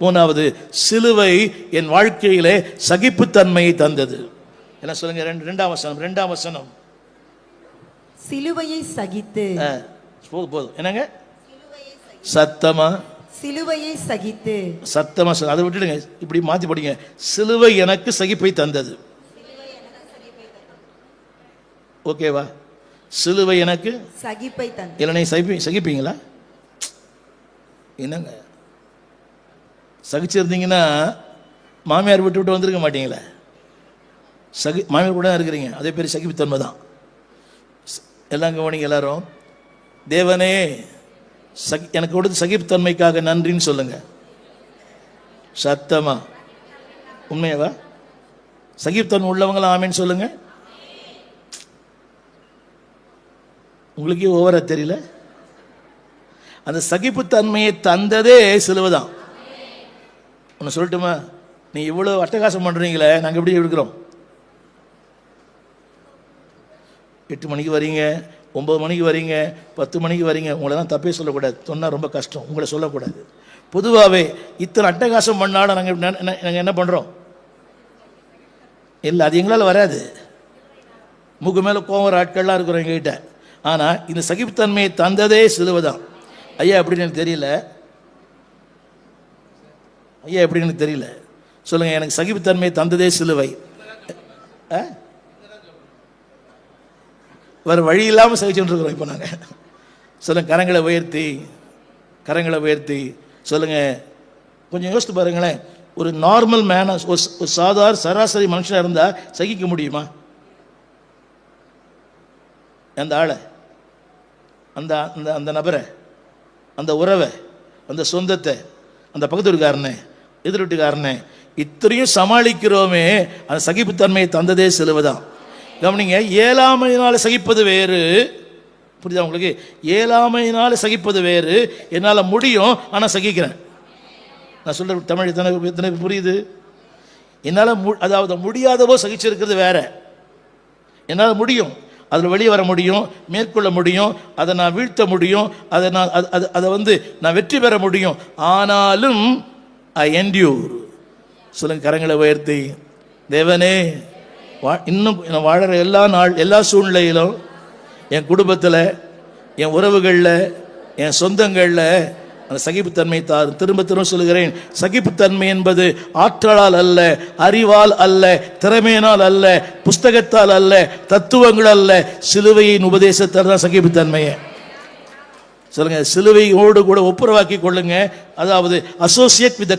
மூணாவது, சிலுவை என் வாழ்க்கையிலே சகிப்புத்தன்மையை தந்தது. என்ன சொல்லுங்க? ரெண்டாம் வசனம். சிலுவையை சகித்து. போதும். என்னங்க? சத்தமா? சிலுவையை சகித்து. சத்தமா. அதை விட்டுடுங்க, இப்படி மாத்தி படிங்க. சிலுவை எனக்கு சகிப்பை தந்தது. ஓகேவா? சிலுவை எனக்கு சகிப்பை தந்தது. இல்லை, நீ சகிப்பீங்களா? என்னங்க சகிச்சிருந்தீங்கன்னா மாமியார் விட்டு வந்திருக்க மாட்டீங்களே. மாமியார் கூட தான் இருக்கிறீங்க. அதே பேர் சகிப்புத்தன்மை தான். எல்லாம் கவனிங்க எல்லாரும். தேவனே எனக்கு கொடுத்த சகிப்புத்தன்மைக்காக நன்றின்னு சொல்லுங்க. சத்தமா? உண்மையாவா? சகிப்புத்தன்மை உள்ளவங்களாம் ஆமேன்னு சொல்லுங்க. உங்களுக்கே ஓவரா தெரியல? அந்த சகிப்புத்தன்மையை தந்ததே சிலுவை தான். ஒன்று சொல்லட்டுமா? நீ இவ்வளோ அட்டகாசம் பண்ணுறீங்களே, நாங்கள் எப்படி இருக்கிறோம்? 8 மணிக்கு வரீங்க, 9 மணிக்கு வரீங்க, 10 மணிக்கு வரீங்க. உங்களை தான் தப்பே சொல்லக்கூடாது, சொன்னால் ரொம்ப கஷ்டம். உங்களை சொல்லக்கூடாது. பொதுவாகவே இத்தனை அட்டகாசம் பண்ணாலும் நாங்கள் என்ன பண்ணுறோம்? இல்லை, அது எங்களால் வராது. மூக்கு மேலே கோவம் ஆட்கள்லாம் இருக்கிறோம் எங்ககிட்ட. ஆனால் இந்த சகிப்புத்தன்மையை தந்ததே சிலுவை தான். ஐயா எப்படின்னு எனக்கு தெரியல. ஐயா எப்படின்னு எனக்கு தெரியல. சொல்லுங்க, எனக்கு சகிப்புத்தன்மையை தந்ததே சிலுவை. வேறு வழி இல்லாமல் சகிச்சுட்டு இருக்கிறோம் இப்போ நாங்கள். சொல்லுங்க, கரங்களை உயர்த்தி சொல்லுங்க. கொஞ்சம் யோசித்து பாருங்களேன். ஒரு நார்மல் மேன, ஒரு சாதாரண சராசரி மனுஷனாக இருந்தால் சகிக்க முடியுமா? அந்த ஆளை, அந்த அந்த நபரை, அந்த உறவை, அந்த சொந்தத்தை, அந்த பக்கத்து வீட்டுக்காரனே, எதிர் வீட்டுக்காரனே, இத்தனையும் சமாளிக்கிறோமே. அந்த சகிப்புத்தன்மையை தந்ததே சிலுவை தான். கவனிங்க, இயலாமையினால் சகிப்பது வேறு. புரியுதா உங்களுக்கு? இயலாமையினால் சகிப்பது வேறு. என்னால் முடியும், ஆனால் சகிக்கிறேன். நான் சொல்ற தமிழ் எத்தனை புரியுது? என்னால் அதாவது முடியாதவோ சகிச்சிருக்கிறது வேற. என்னால் முடியும், அதில் வெளியே வர முடியும், மேற்கொள்ள முடியும், அதை நான் வீழ்த்த முடியும், அதை நான் வெற்றி பெற முடியும். ஆனாலும் ஐ என்டியூர். சொல்லுங்க, கரங்களை உயர்த்தி. தேவனே, இன்னும் நான் வாழற எல்லா சூழ்நிலையிலும், என் குடும்பத்தில், என் உறவுகளில், என் சொந்தங்களில் அந்த சகிப்புத்தன்மை தார். திரும்ப சொல்லுகிறேன், சகிப்புத்தன்மை என்பது ஆற்றலால் அல்ல, அறிவால் அல்ல, திறமையினால் அல்ல, புஸ்தகத்தால் அல்ல, தத்துவங்கள் அல்ல, சிலுவையின் உபதேசத்தால் தான் சகிப்புத்தன்மையை. சொல்லுங்க, சிலுவையோடு கூட ஒப்புரவாக்கி கொள்ளுங்க. அதாவது அசோசியேட் வித்